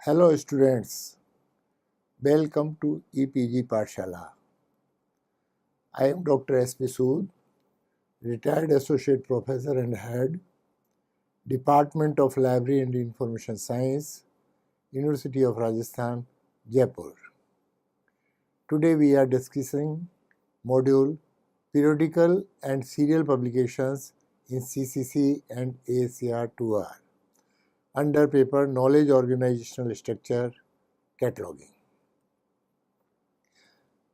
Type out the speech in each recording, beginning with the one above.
Hello students, welcome to EPG Pathshala. I am Dr. S. P. Sood, retired Associate Professor and Head, Department of Library and Information Science, University of Rajasthan, Jaipur. Today we are discussing module Periodical and Serial Publications in CCC and AACR 2R under paper Knowledge Organizational Structure, Cataloging.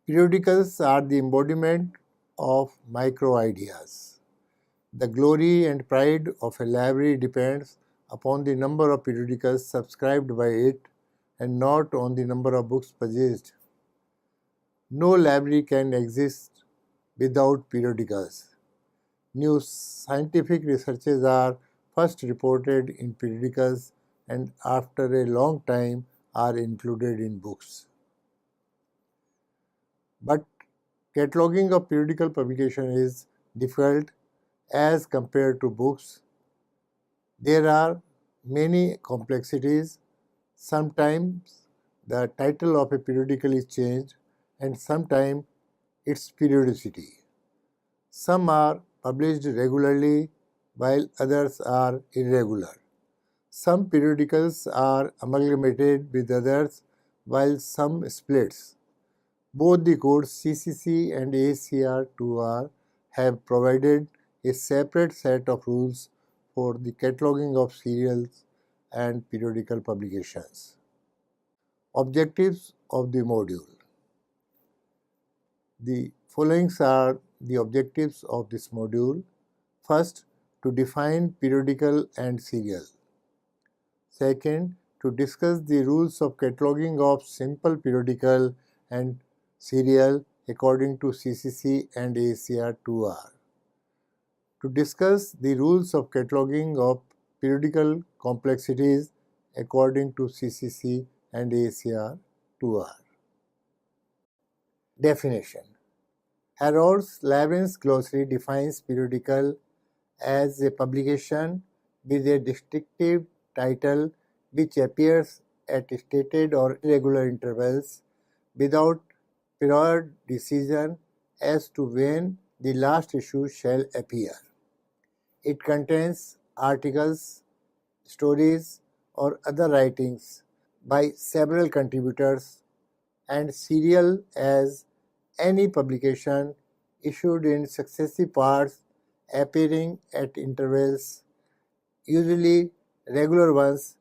Periodicals are the embodiment of micro-ideas. The glory and pride of a library depends upon the number of periodicals subscribed by it and not on the number of books purchased. No library can exist without periodicals. New scientific researches are first reported in periodicals and after a long time are included in books. But cataloging of periodical publication is difficult as compared to books. There are many complexities. Sometimes the title of a periodical is changed and sometimes its periodicity. Some are published regularly while others are irregular. Some periodicals are amalgamated with others while some splits. Both the codes CCC and AACR 2R have provided a separate set of rules for the cataloging of serials and periodical publications. Objectives of the module. The following are the objectives of this module. First, to define periodical and serial. Second, to discuss the rules of cataloging of simple periodical and serial according to CCC and AACR 2R. To discuss the rules of cataloging of periodical complexities according to CCC and AACR 2R. Definition. Harrod's Labyrinth Glossary defines periodical as a publication with a distinctive title which appears at stated or irregular intervals without periodicity as to when the last issue shall appear. It contains articles, stories, or other writings by several contributors, and serial as any publication issued in successive parts appearing at intervals, usually regular ones,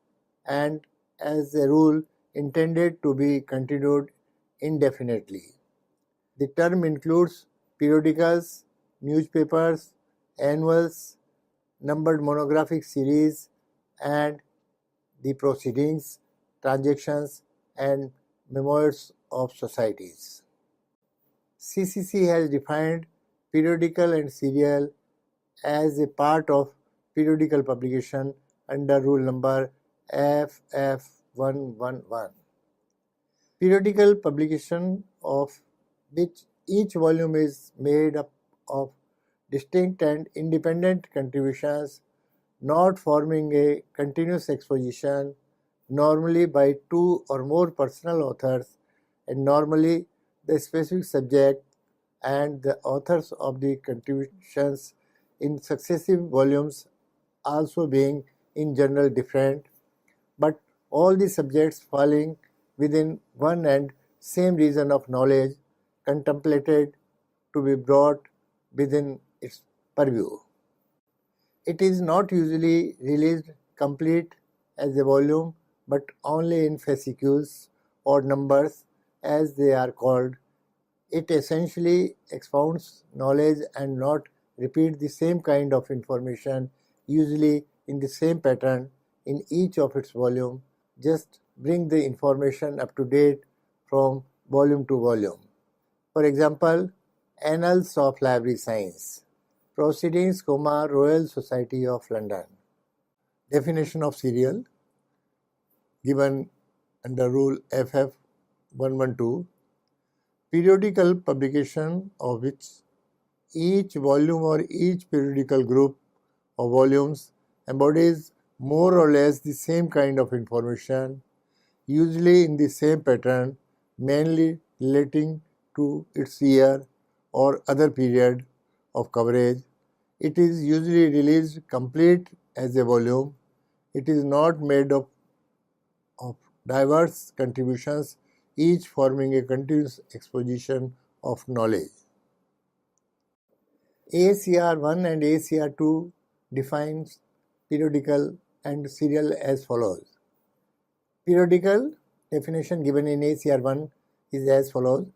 and as a rule intended to be continued indefinitely. The term includes periodicals, newspapers, annuals, numbered monographic series, and the proceedings, transactions, and memoirs of societies. CCC has defined periodical and serial as a part of periodical publication under rule number FF111. Periodical publication of which each volume is made up of distinct and independent contributions not forming a continuous exposition, normally by two or more personal authors, and normally the specific subject and the authors of the contributions in successive volumes also being in general different, but all the subjects falling within one and same region of knowledge contemplated to be brought within its purview. It is not usually released complete as a volume, but only in fascicles or numbers as they are called. It essentially expounds knowledge and not repeat the same kind of information, usually in the same pattern in each of its volume, just bring the information up to date from volume to volume. For example, Annals of Library Science, Proceedings, Royal Society of London. Definition of serial given under rule FF112. Periodical publication of which each volume or each periodical group of volumes embodies more or less the same kind of information, usually in the same pattern, mainly relating to its year or other period of coverage. It is usually released complete as a volume. It is not made up of diverse contributions, each forming a continuous exposition of knowledge. AACR 1 and AACR 2 defines periodical and serial as follows. Periodical definition given in AACR 1 is as follows.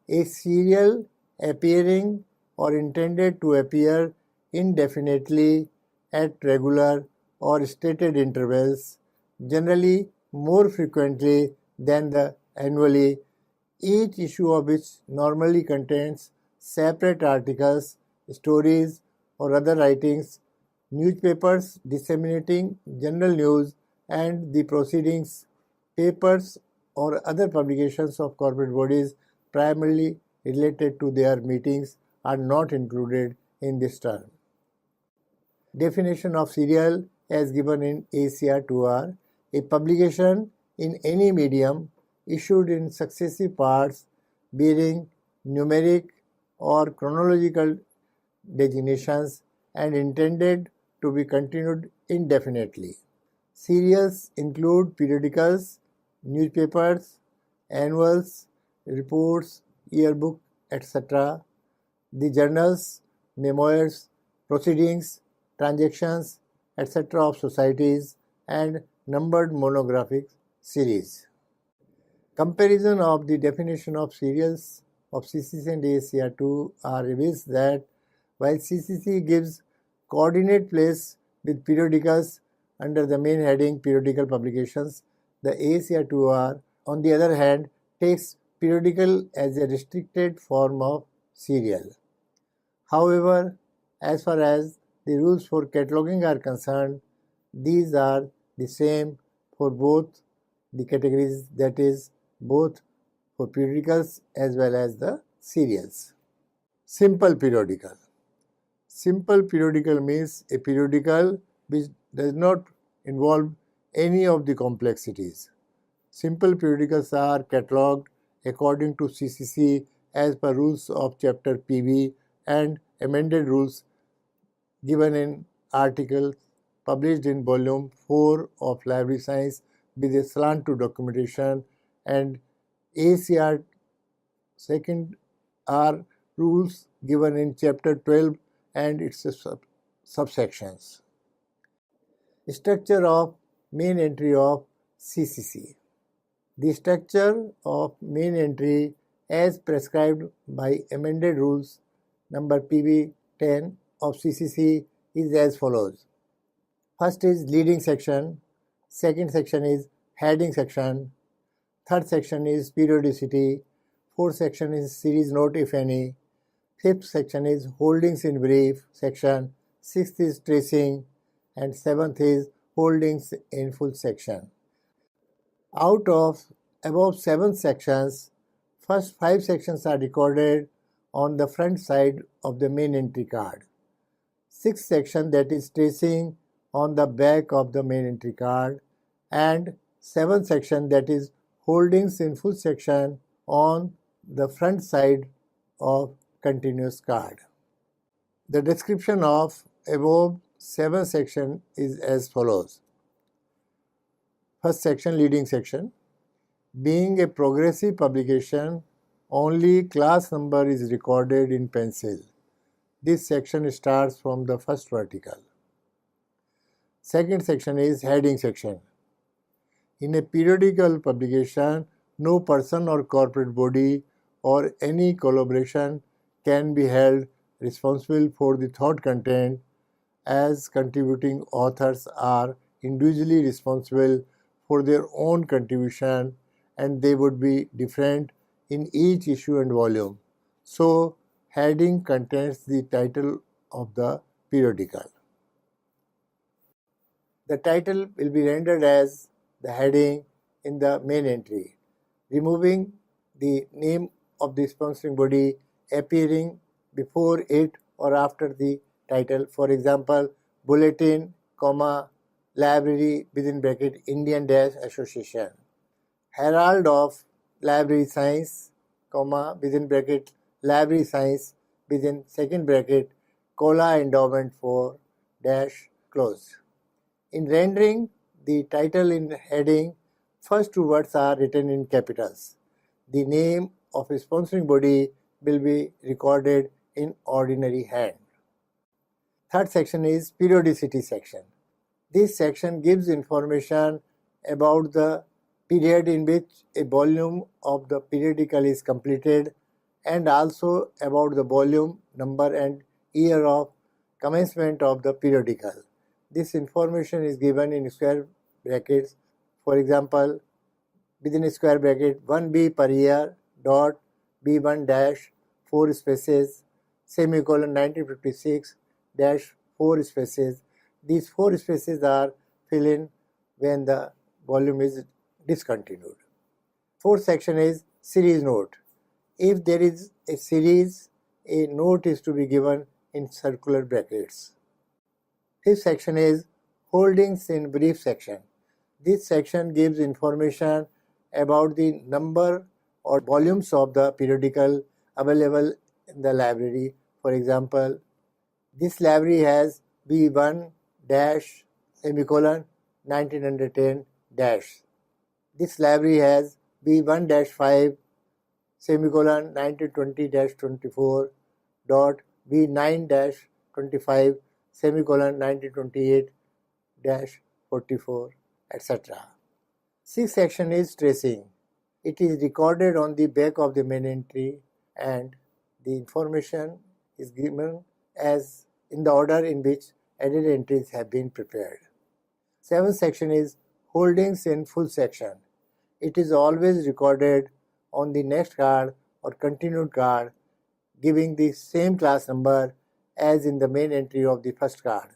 A serial appearing or intended to appear indefinitely at regular or stated intervals, generally more frequently than the annually, each issue of which normally contains separate articles, stories, or other writings, newspapers disseminating general news, and the proceedings, papers, or other publications of corporate bodies primarily related to their meetings are not included in this term. Definition of serial as given in AACR 2R: a publication in any medium issued in successive parts bearing numeric or chronological designations and intended to be continued indefinitely. Serials include periodicals, newspapers, annuals, reports, yearbook, etc., the journals, memoirs, proceedings, transactions, etc. of societies, and numbered monographic series. Comparison of the definition of serials of CCC and AACR 2R reveals that while CCC gives coordinate place with periodicals under the main heading periodical publications, the AACR 2R, on the other hand, takes periodical as a restricted form of serial. However, as far as the rules for cataloging are concerned, these are the same for both the categories, that is, both for periodicals as well as the serials. Simple periodical. Simple periodical means a periodical which does not involve any of the complexities. Simple periodicals are catalogued according to CCC as per rules of chapter PB and amended rules given in articles published in volume 4 of Library Science with a slant to documentation, and AACR second are rules given in chapter 12 and its subsections. Structure of main entry of CCC. The structure of main entry as prescribed by amended rules number PB 10 of CCC is as follows. First is leading section, second section is heading section, third section is periodicity, fourth section is series note if any, fifth section is holdings in brief section, sixth is tracing, and seventh is holdings in full section. Out of above 7 sections, first 5 sections are recorded on the front side of the main entry card. Sixth section, that is tracing, on the back of the main entry card, and seventh section, that is holdings in full section, on the front side of continuous card. The description of above 7 section is as follows. First section, leading section. Being a progressive publication, only class number is recorded in pencil. This section starts from the first vertical. Second section is heading section. In a periodical publication, no person or corporate body or any collaboration can be held responsible for the thought content, as contributing authors are individually responsible for their own contribution and they would be different in each issue and volume. So, heading contains the title of the periodical. The title will be rendered as the heading in the main entry, removing the name of the sponsoring body appearing before it or after the title. For example, bulletin, library within bracket Indian Association. Herald of Library Science, comma, within bracket, Library Science, within second bracket, Cola Endowment for dash close. In rendering, the title in heading, first two words are written in capitals. The name of a sponsoring body will be recorded in ordinary hand. Third section is periodicity section. This section gives information about the period in which a volume of the periodical is completed and also about the volume, number and year of commencement of the periodical. This information is given in square brackets. For example, within a square bracket 1B per year dot B1 dash 4 spaces semicolon 1956 dash 4 spaces. These 4 spaces are fill in when the volume is discontinued. Fourth section is series note. If there is a series, a note is to be given in circular brackets. Fifth section is holdings in brief section. This section gives information about the number or volumes of the periodical available in the library. For example, this library has B1 dash semicolon 1910 dash. This library has B1 dash 5 semicolon 1920 dash 24 dot B9 dash 25 semicolon 1928 dash 44 etc. Sixth section is tracing. It is recorded on the back of the main entry and the information is given as in the order in which added entries have been prepared. Seventh section is holdings in full section. It is always recorded on the next card or continued card giving the same class number as in the main entry of the first card.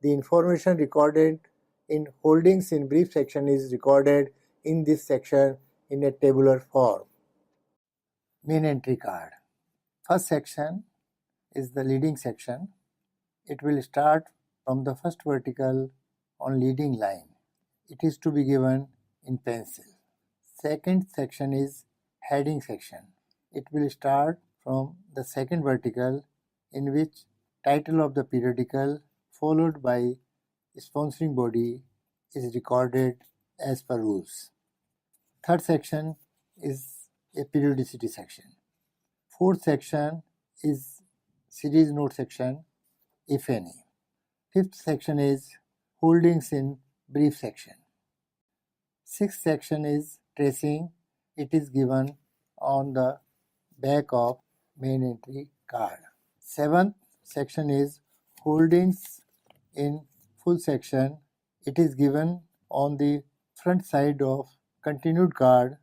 The information recorded in holdings in brief section is recorded in this section in a tabular form. Main entry card. First section is the leading section. It will start from the first vertical on leading line. It is to be given in pencil. Second section is heading section. It will start from the second vertical in which title of the periodical followed by sponsoring body is recorded as per rules. Third section is a periodicity section. Fourth section is series note section, if any. Fifth section is holdings in brief section. Sixth section is tracing. It is given on the back of main entry card. Seventh section is holdings in full section. It is given on the front side of continued card.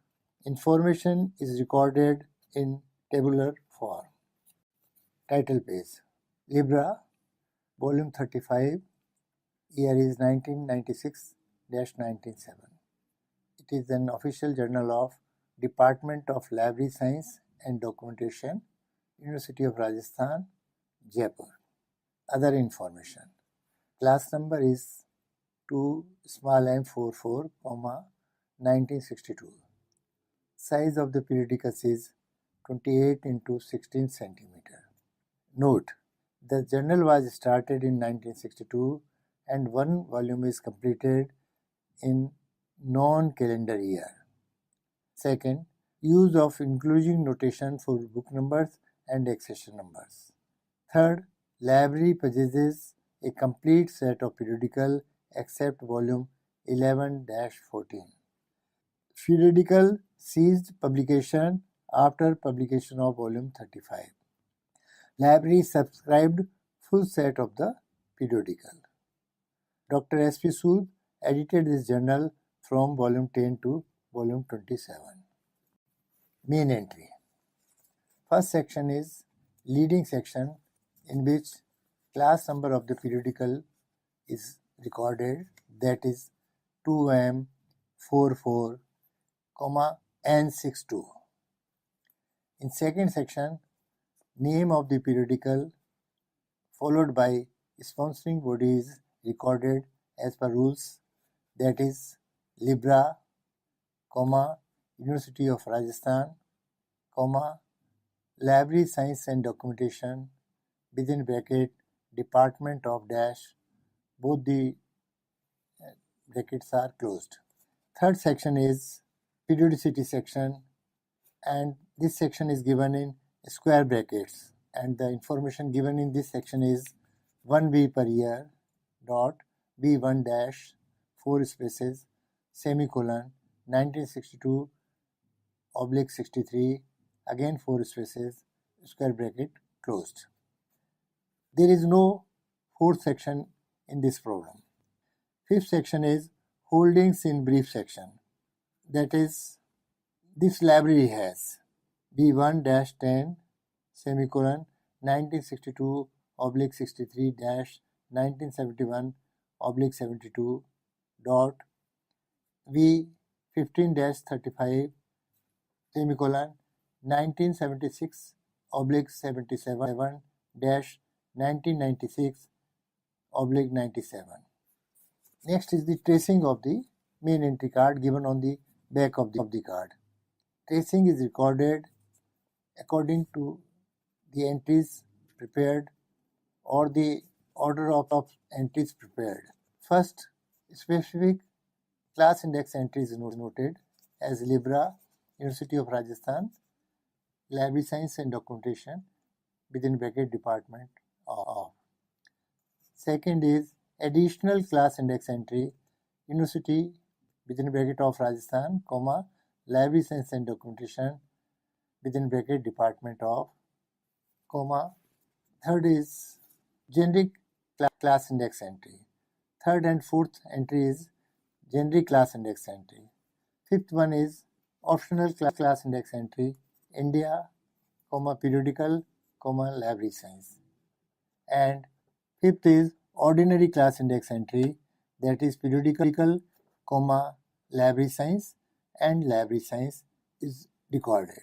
Information is recorded in tabular form. Title page. Libra, volume 35, year is 1996-197. It is an official journal of Department of Library Science and Documentation, University of Rajasthan, Jaipur. Other information. Class number is 2 small m44, 1962. Size of the periodicals is 28 into 16 centimeter. Note: the journal was started in 1962 and one volume is completed in non-calendar year. Second, use of inclusion notation for book numbers and accession numbers. Third, library possesses a complete set of periodical except volume 11-14. Periodical ceased publication after publication of volume 35. Library subscribed full set of the periodical. Dr. S.P. Sood edited this journal from volume 10 to volume 27. Main entry. First section is leading section in which class number of the periodical is recorded, that is 2M44, N62. In second section, name of the periodical followed by sponsoring body is recorded as per rules, that is Libra, University of Rajasthan, Library Science and Documentation, within bracket, Department of Dash, both the brackets are closed. Third section is periodicity section, and this section is given in square brackets, and the information given in this section is 1B per year dot B1 dash 4 spaces semicolon 1962 oblique 63 again 4 spaces square bracket closed. There is no fourth section in this program. Fifth section is holdings in brief section. That is, this library has B1-10 semicolon 1962 oblique 63 dash 1971 oblique 72 dot V15-35 semicolon 1976 oblique 77 dash 1996 oblique 97. Next is the tracing of the main entry card given on the back of the card. Tracing is recorded according to the entries prepared or the order of entries prepared. First, specific class index entry is noted as Libra, University of Rajasthan, Library Science and Documentation, within bracket Department of. Second is additional class index entry, University, within bracket of Rajasthan, Library Science and Documentation, within bracket Department of, Third is generic class index entry. Third and fourth entry is generic class index entry. Fifth one is optional class index entry, India, periodical, library science. And fifth is ordinary class index entry, that is periodical, library science, and library science is recorded.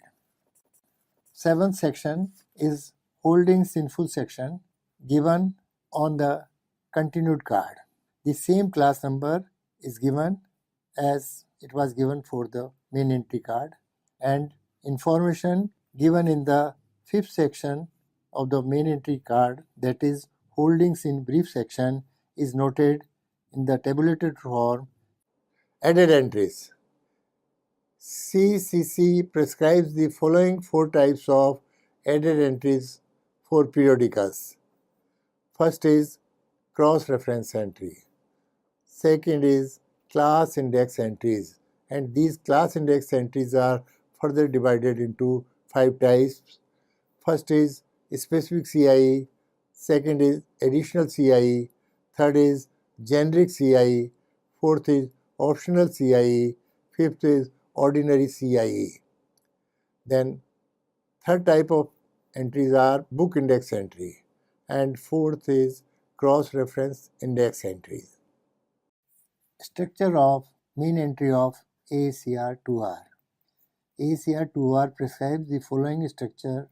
Seventh section is holdings in full section given on the continued card. The same class number is given as it was given for the main entry card, and information given in the fifth section of the main entry card, that is holdings in brief section, is noted in the tabulated form. Added entries. CCC prescribes the following 4 types of added entries for periodicals. First is cross-reference entry. Second is class index entries, and these class index entries are further divided into 5 types. First is specific CIE, second is additional CIE, third is generic CIE, fourth is optional CIE, fifth is ordinary CIE. Then third type of entries are book index entry, and fourth is cross-reference index entries. Structure of main entry of AACR 2R. AACR 2R prescribes the following structure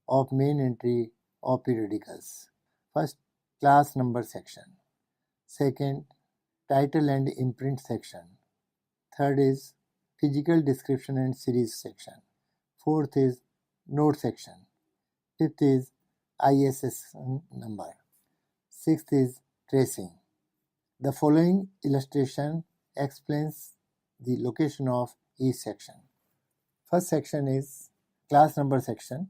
of main entry of periodicals. First, class number section. Second, title and imprint section. Third is physical description and series section. Fourth is note section. Fifth is ISSN number. Sixth is tracing. The following illustration explains the location of each section. First section is class number section.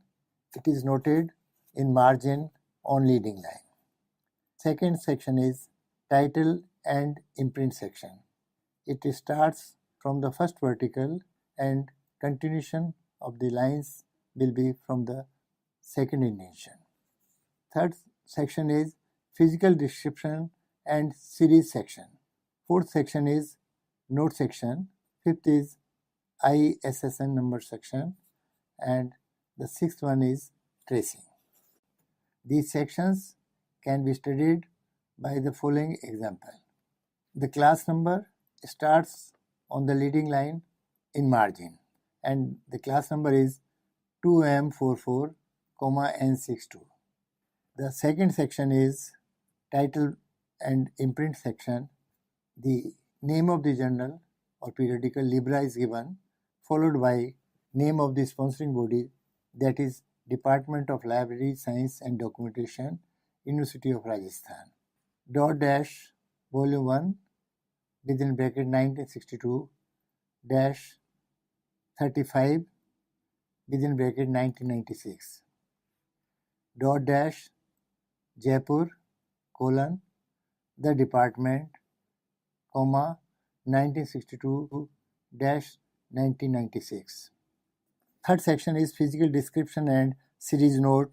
It is noted in margin on leading line. Second section is title and imprint section. It starts from the first vertical and continuation of the lines will be from the second indentation. Third section is physical description and series section. Fourth section is note section. Fifth is ISSN number section, and the sixth one is tracing. These sections can be studied by the following example. The class number starts on the leading line in margin, and the class number is 2M44, N62. The second section is title and imprint section. The name of the journal or periodical Libra is given, followed by name of the sponsoring body, that is Department of Library Science and Documentation, University of Rajasthan. Dot dash volume 1 within bracket 1962 dash 35 within bracket 1996. Dot dash Jaipur colon the department comma 1962 dash 1996. Third section is physical description and series note,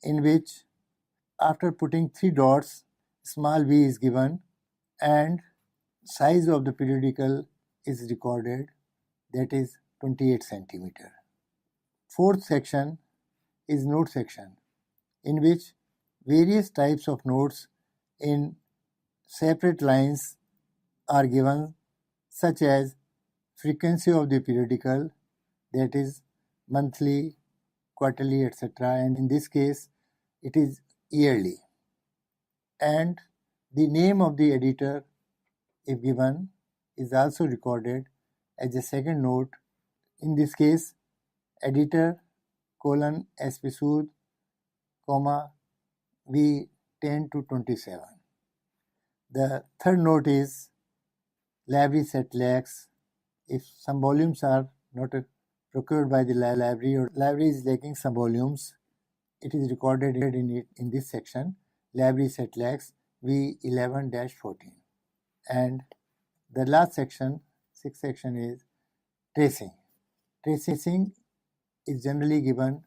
in which after putting 3 dots small v is given and size of the periodical is recorded, that is 28 centimeter. Fourth section is note section, in which various types of notes in separate lines are given, such as frequency of the periodical, that is monthly, quarterly, etc., and in this case it is yearly, and the name of the editor, if given, is also recorded as a second note. In this case, editor colon SP Sood comma V 10 to 27. The third note is library set lacks. If some volumes are not procured by the library or library is lacking some volumes, it is recorded in this section, library set lacks V11-14. And the last section, sixth section, is tracing. Tracing is generally given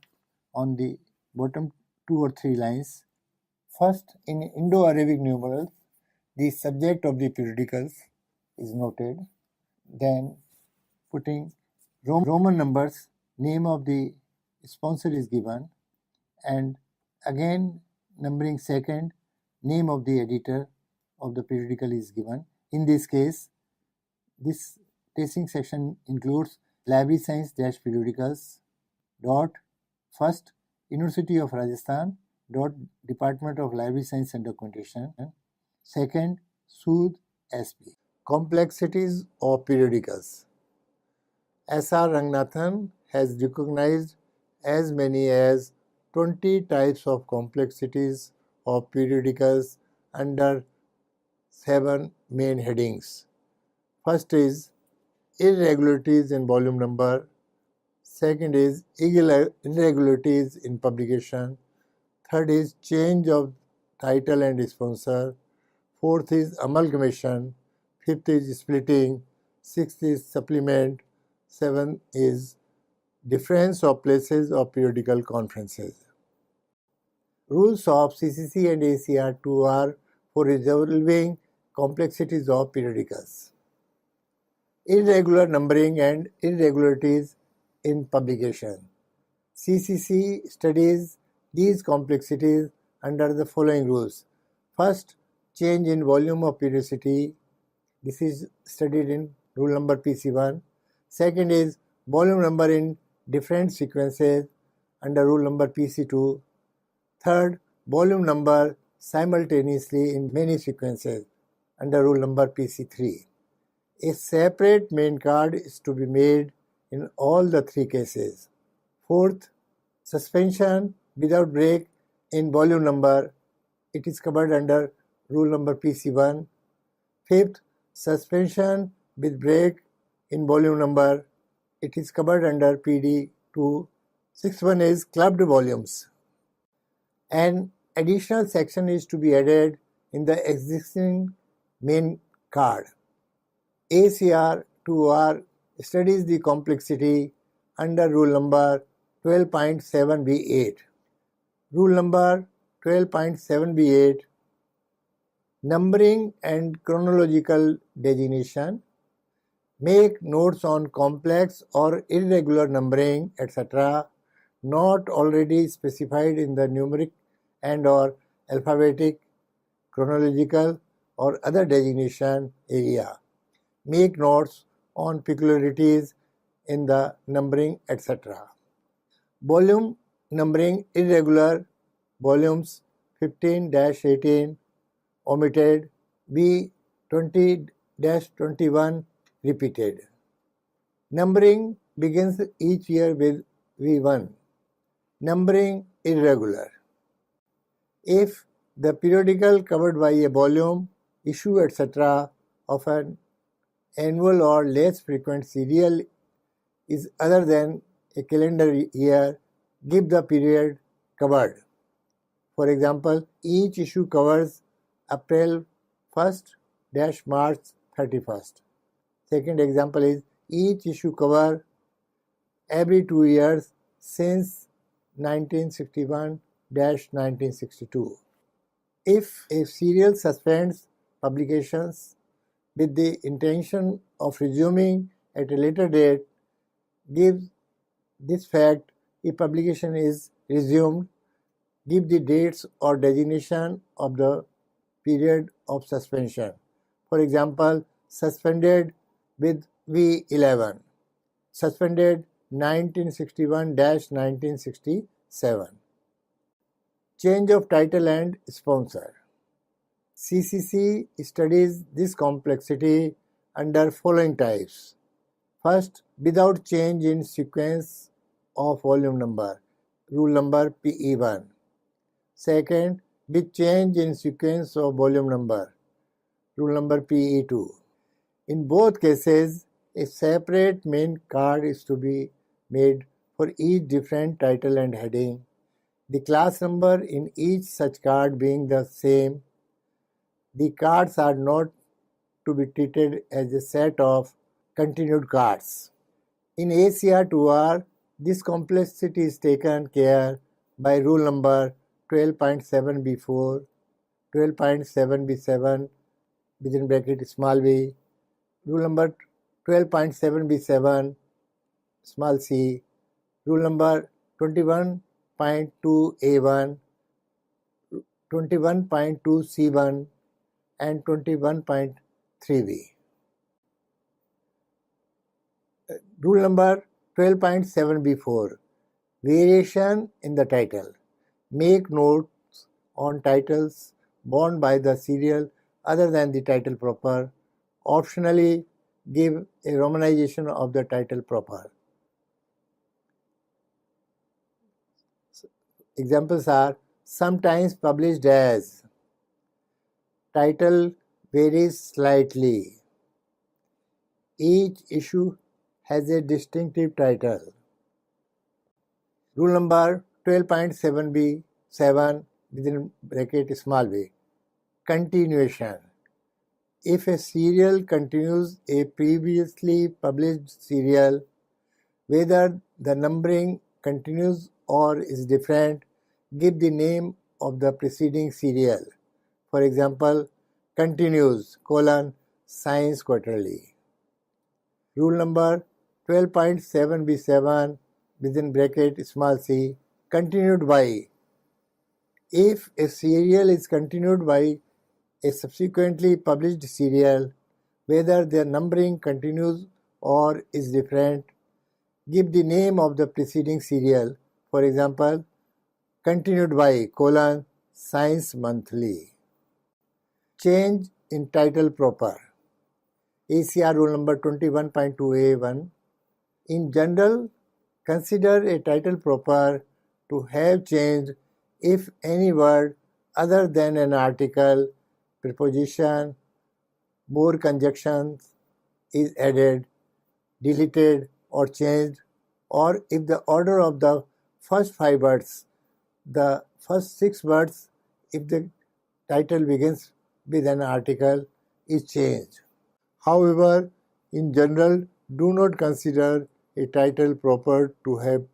on the bottom 2 or 3 lines. First, in Indo-Arabic numerals, the subject of the periodicals is noted. Then, putting Roman numbers, name of the sponsor is given, and again numbering second, name of the editor of the periodical is given. In this case, this tracing section includes library science dash periodicals dot first University of Rajasthan dot Department of Library Science and Documentation, second Sood SP. Complexities of periodicals. S.R. Ranganathan has recognized as many as 20 types of complexities of periodicals under 7 main headings. First is irregularities in volume number. Second is irregularities in publication. Third is change of title and sponsor. Fourth is amalgamation. Fifth is splitting. Sixth is supplement. Seventh is difference of places of periodical conferences. Rules of CCC and AACR 2R for resolving complexities of periodicals. Irregular numbering and irregularities in publication. CCC studies these complexities under the following rules. First, change in volume of periodicity. This is studied in rule number PC1. Second is volume number in different sequences under rule number PC2. Third, volume number simultaneously in many sequences under rule number PC3. A separate main card is to be made in all the 3 cases. Fourth, suspension without break in volume number. It is covered under rule number PC1. Fifth, suspension with break in volume number. It is covered under PD2. Sixth one is clubbed volumes. An additional section is to be added in the existing main card. AACR 2R studies the complexity under rule number 12.7b8. Rule number 12.7b8, numbering and chronological designation. Make notes on complex or irregular numbering, etc., not already specified in the numeric and or alphabetic, chronological or other designation area. Make notes on peculiarities in the numbering, etc. Volume numbering irregular, volumes 15-18 omitted, B 20-21 repeated. Numbering begins each year with V1. Numbering irregular. If the periodical covered by a volume, issue, etc. of an annual or less frequent serial is other than a calendar year, give the period covered. For example, each issue covers April 1st - March 31st. Second example is each issue covers every 2 years since 1961-1962. If a serial suspends publications with the intention of resuming at a later date, give this fact. If publication is resumed, give the dates or designation of the period of suspension. For example, suspended with V11, suspended 1961-1967. Change of title and sponsor. CCC studies this complexity under following types. First, without change in sequence of volume number, rule number PE1. Second, with change in sequence of volume number, rule number PE2. In both cases, a separate main card is to be made for each different title and heading, the class number in each such card being the same. The cards are not to be treated as a set of continued cards. In AACR2R, this complexity is taken care by rule number 12.7b4, 12.7b7 within bracket small v, rule number 12.7b7 small c, rule number 21.2a1, 21.2c1 and 21.3b. Rule number 12.7b4, variation in the title. Make notes on titles borne by the serial other than the title proper. Optionally, give a romanization of the title proper. Examples are sometimes published as, title varies slightly, each issue has a distinctive title. Rule number 12.7b7 within bracket small v, continuation. If a serial continues a previously published serial, whether the numbering continues or is different, give the name of the preceding serial. For example, continues, Science Quarterly. Rule number 12.7b7 within bracket small c, continued by. If a serial is continued by a subsequently published serial, whether their numbering continues or is different, give the name of the preceding serial. For example, continued by, Science Monthly. Change in title proper. AACR rule number 21.2a1. In general, consider a title proper to have changed if any word other than an article, preposition, more conjunctions is added, deleted or changed, or if the order of the first 5 words, the first 6 words if the title begins with an article is changed. However, in general, do not consider a title proper to have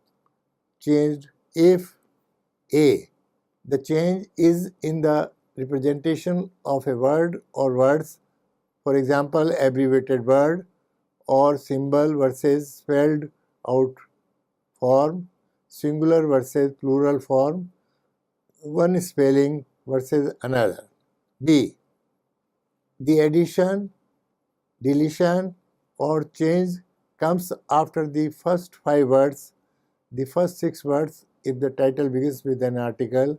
changed if a. the change is in the representation of a word or words, for example, abbreviated word or symbol versus spelled out form, singular versus plural form, one spelling versus another. B. the addition, deletion or change comes after the first 5 words, the first 6 words if the title begins with an article,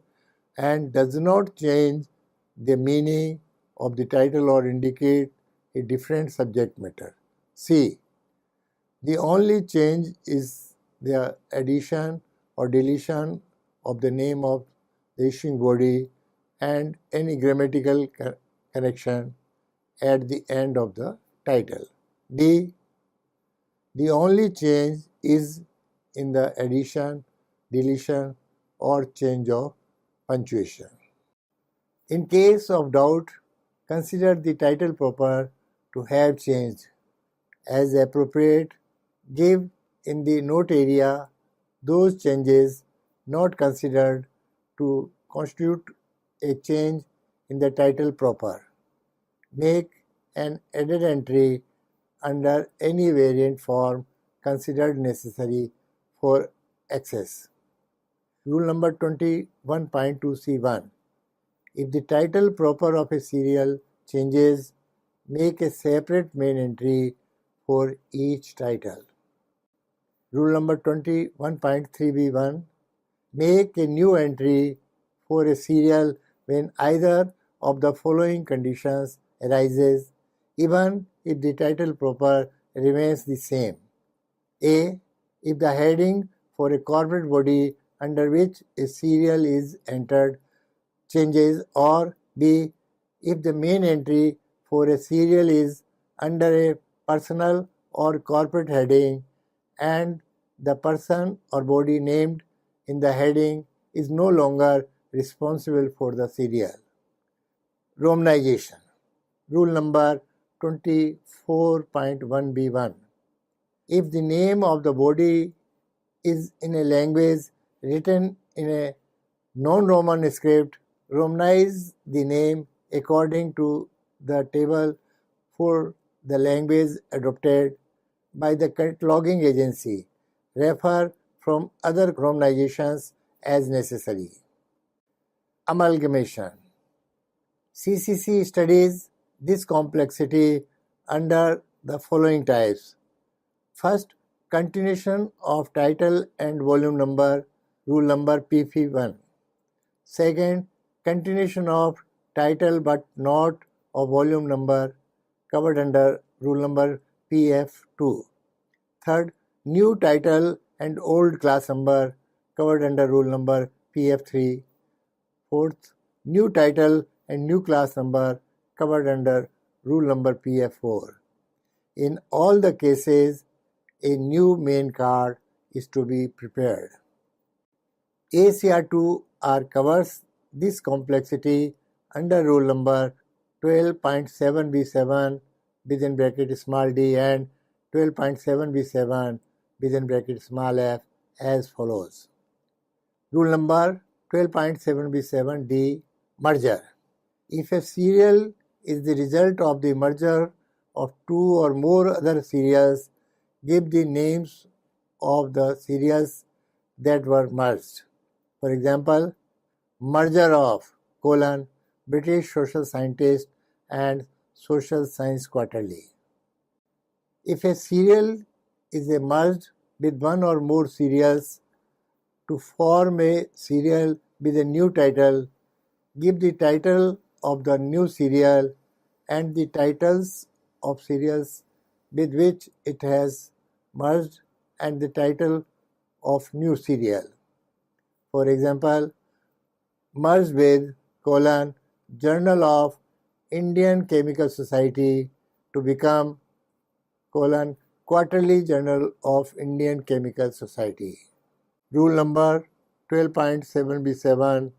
and does not change the meaning of the title or indicate a different subject matter. C. The only change is the addition or deletion of the name of the issuing body and any grammatical correction at the end of the title. D. The only change is in the addition, deletion, or change of punctuation. In case of doubt, consider the title proper to have changed. As appropriate, give in the note area those changes not considered to constitute a change in the title proper. Make an added entry under any variant form considered necessary for access. Rule number 21.2C1. If the title proper of a serial changes, make a separate main entry for each title. Rule number 21.3b1. Make a new entry for a serial when either of the following conditions arises, even if the title proper remains the same. A. If the heading for a corporate body under which a serial is entered changes, or B. If the main entry for a serial is under a personal or corporate heading and the person or body named in the heading is no longer responsible for the serial. Romanization. Rule number 24.1b1. If the name of the body is in a language written in a non-Roman script, Romanize the name according to the table for the language adopted by the cataloguing agency. Refer from other Romanizations as necessary. Amalgamation. CCC studies this complexity under the following types. First, continuation of title and volume number, rule number PP1. Second, continuation of title but not of volume number, covered under rule number PF2. Third, new title and old class number, covered under rule number PF3. Fourth, new title and new class number, covered under rule number PF4. In all the cases, a new main card is to be prepared. AACR2R covers this complexity under rule number 12.7b7 within bracket small d and 12.7b7 within bracket small f as follows. Rule number 12.7b7d. Merger. If a serial is the result of the merger of two or more other serials, give the names of the serials that were merged. For example, merger of British Social Scientist and Social Science Quarterly. If a serial is a merged with one or more serials to form a serial with a new title, give the title of the new serial and the titles of serials with which it has merged and the title of new serial. For example, merged with Journal of Indian Chemical Society to become Quarterly Journal of Indian Chemical Society. Rule number 12.7b7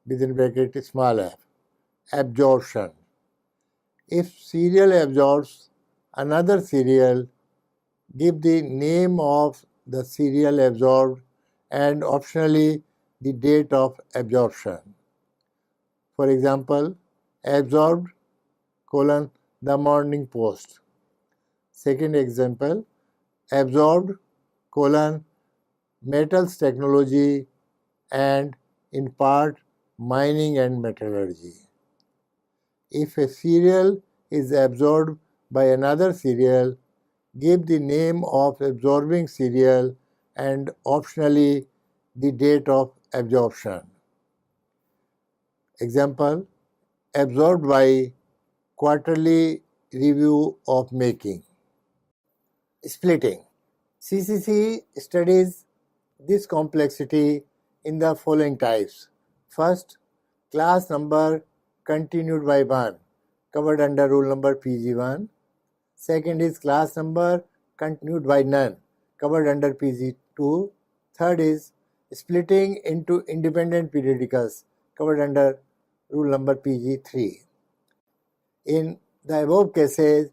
within bracket small f. Absorption. If serial absorbs another serial, give the name of the serial absorbed and optionally the date of absorption. For example, absorbed the Morning Post. Second example, absorbed metals technology and in part mining and metallurgy. If a serial is absorbed by another serial, give the name of absorbing serial and optionally the date of absorption. Example, absorbed by Quarterly Review of Making. Splitting. CCC studies this complexity in the following types. First, class number continued by 1, covered under rule number PG1. Second is class number continued by none, covered under PG2. Third is splitting into independent periodicals, covered under rule number PG3. In the above cases,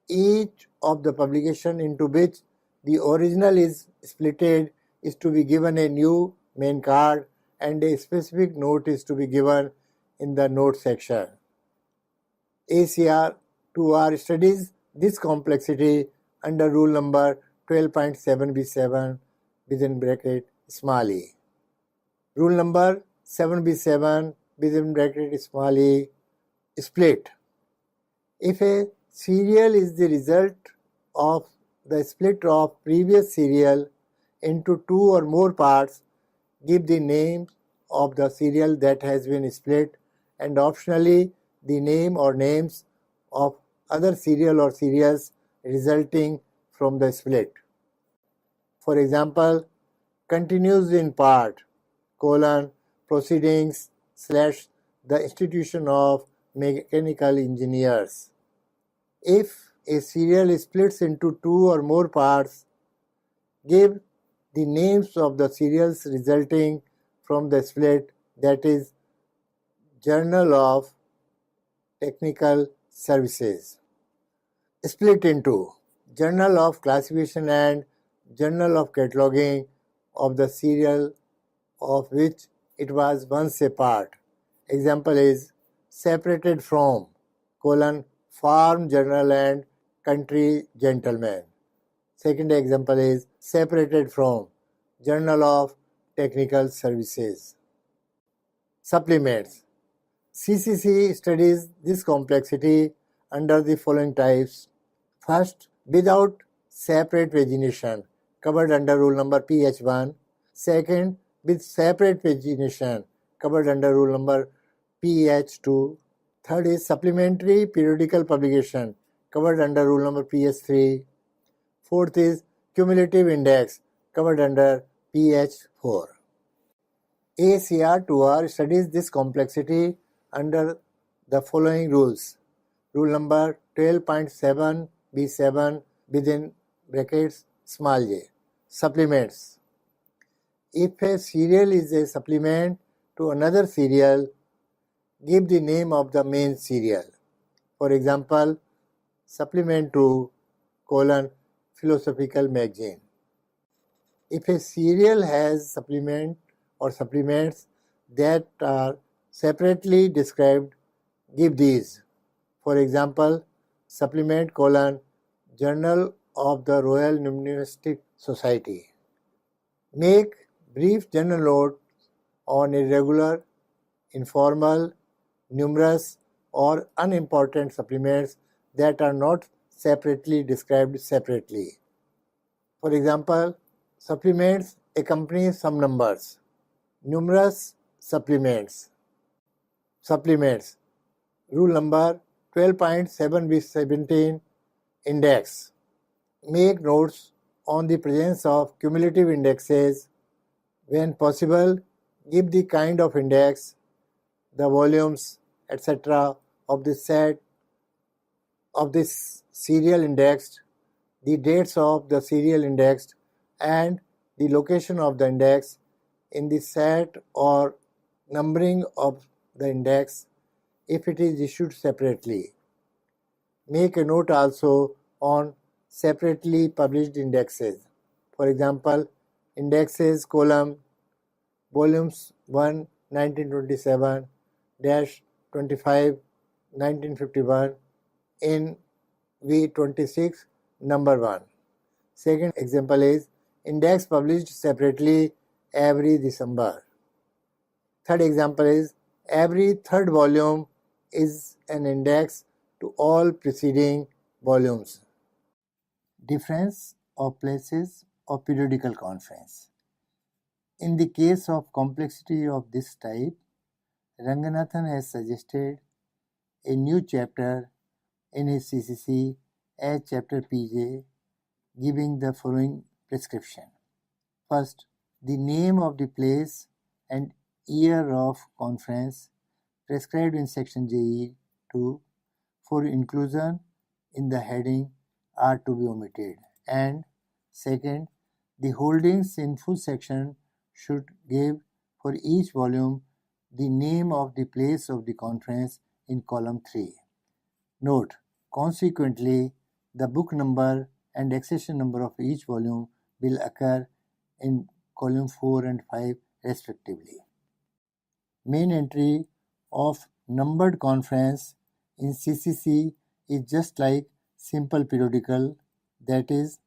each of the publication into which the original is splitted is to be given a new main card and a specific note is to be given in the note section. AACR 2R studies this complexity under rule number 12.7b7 within bracket small e. Rule number 7b7 within bracket small e, split. If a serial is the result of the split of previous serial into two or more parts, give the name of the serial that has been split and optionally the name or names of other serial or serials resulting from the split. For example, continues in part, proceedings / the institution of mechanical engineers. If a serial splits into two or more parts, give the names of the serials resulting from the split, that is, Journal of Technical Services. Split into Journal of Classification and Journal of Cataloguing of the serial of which it was once a part. Example is separated from, Farm Journal and Country Gentleman. Second example is separated from, Journal of Technical Services. Supplements. CCC studies this complexity under the following types. First, without separate pagination, covered under rule number PH1. Second, with separate pagination, covered under rule number PH2. Third is supplementary periodical publication, covered under rule number PH3. Fourth is cumulative index, covered under PH4. AACR 2R studies this complexity under the following rules. Rule number 12.7b7 within brackets small j. Supplements. If a serial is a supplement to another serial, give the name of the main serial. For example, supplement to Philosophical Magazine. If a serial has supplement or supplements that are separately described, give these. For example, supplement Journal of the Royal Numismatic Society. Make brief journal notes on irregular, informal, numerous or unimportant supplements that are not separately described separately. For example, supplements accompany some numbers. Numerous supplements. Supplements. Rule number 12.7b17 index. Make notes on the presence of cumulative indexes. When possible, give the kind of index, the volumes, etc. of the set of this serial indexed, the dates of the serial indexed, and the location of the index in the set or numbering of the index if it is issued separately. Make a note also on separately published indexes. For example, indexes volumes 1 1927 25 1951 in V26 number 1. Second example is index published separately every December. Third example is every third volume is an index to all preceding volumes. Difference of places of periodical conference. In the case of complexity of this type, Ranganathan has suggested a new chapter in his CCC as chapter PJ, giving the following prescription. First, the name of the place and year of conference prescribed in section JE2 for inclusion in the heading are to be omitted. And second, the holdings in full section should give for each volume the name of the place of the conference in column 3. Note, consequently, the book number and accession number of each volume will occur in column 4 and 5 respectively. Main entry of numbered conference in CCC is just like simple periodical, that is,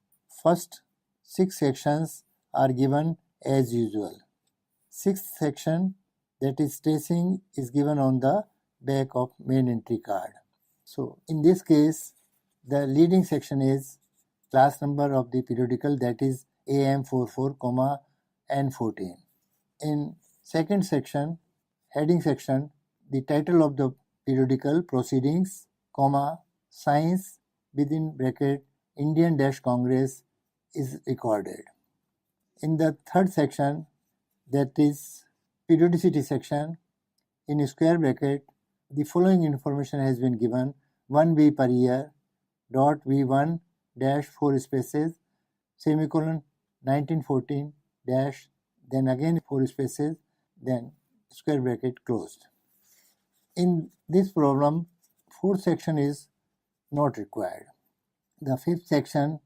first 6 sections are given as usual. Sixth section, that is tracing, is given on the back of main entry card. So in this case, the leading section is class number of the periodical, that is AM44, N14. In second section, heading section, the title of the periodical proceedings, science within bracket Indian-Congress is recorded. In the third section, that is periodicity section, in square bracket, the following information has been given: 1B per year, dot V1 dash 4 spaces, semicolon 1914 dash, then again 4 spaces, then square bracket closed. In this problem, fourth section is not required. The fifth section,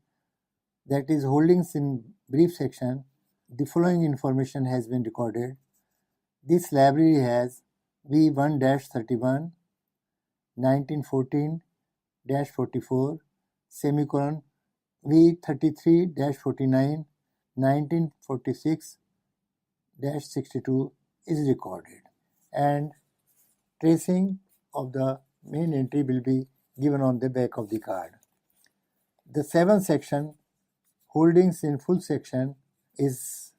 that is holdings in brief section, the following information has been recorded. This library has V1-31, 1914-44, semicolon, V33-49, 1946-62 is recorded, and tracing of the main entry will be given on the back of the card. The seventh section, holdings in full section, is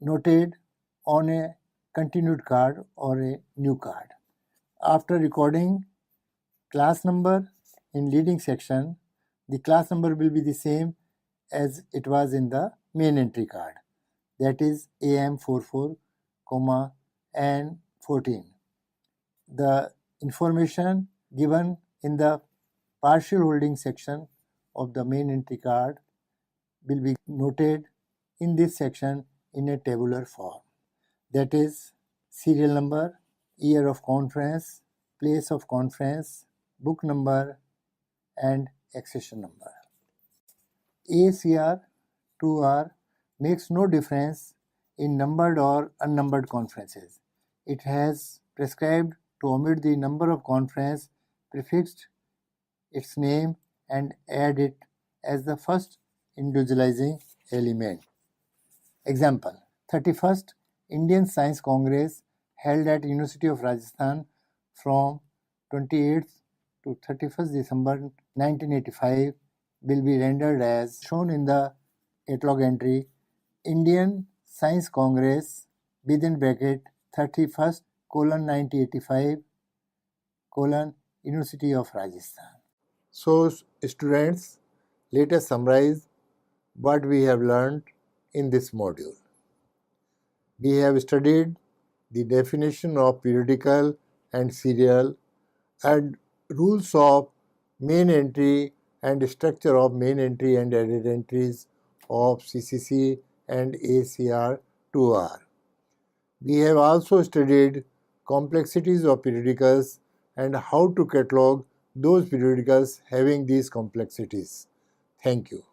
noted on a continued card or a new card. After recording class number in leading section, the class number will be the same as it was in the main entry card, that is AM44, N14. The information given in the partial holding section of the main entry card will be noted in this section in a tabular form, that is serial number, year of conference, place of conference, book number, and accession number. AACR 2R makes no difference in numbered or unnumbered conferences. It has prescribed to omit the number of conference, prefixed its name, and add it as the first individualizing element. Example: 31st Indian Science Congress held at University of Rajasthan from 28th to 31st December 1985 will be rendered as shown in the catalog entry: Indian Science Congress within bracket 31st : 1985 : University of Rajasthan. So students, let us summarize what we have learned in this module. We have studied the definition of periodical and serial and rules of main entry and structure of main entry and added entries of CCC and AACR 2R. We have also studied complexities of periodicals and how to catalog those periodicals having these complexities. Thank you.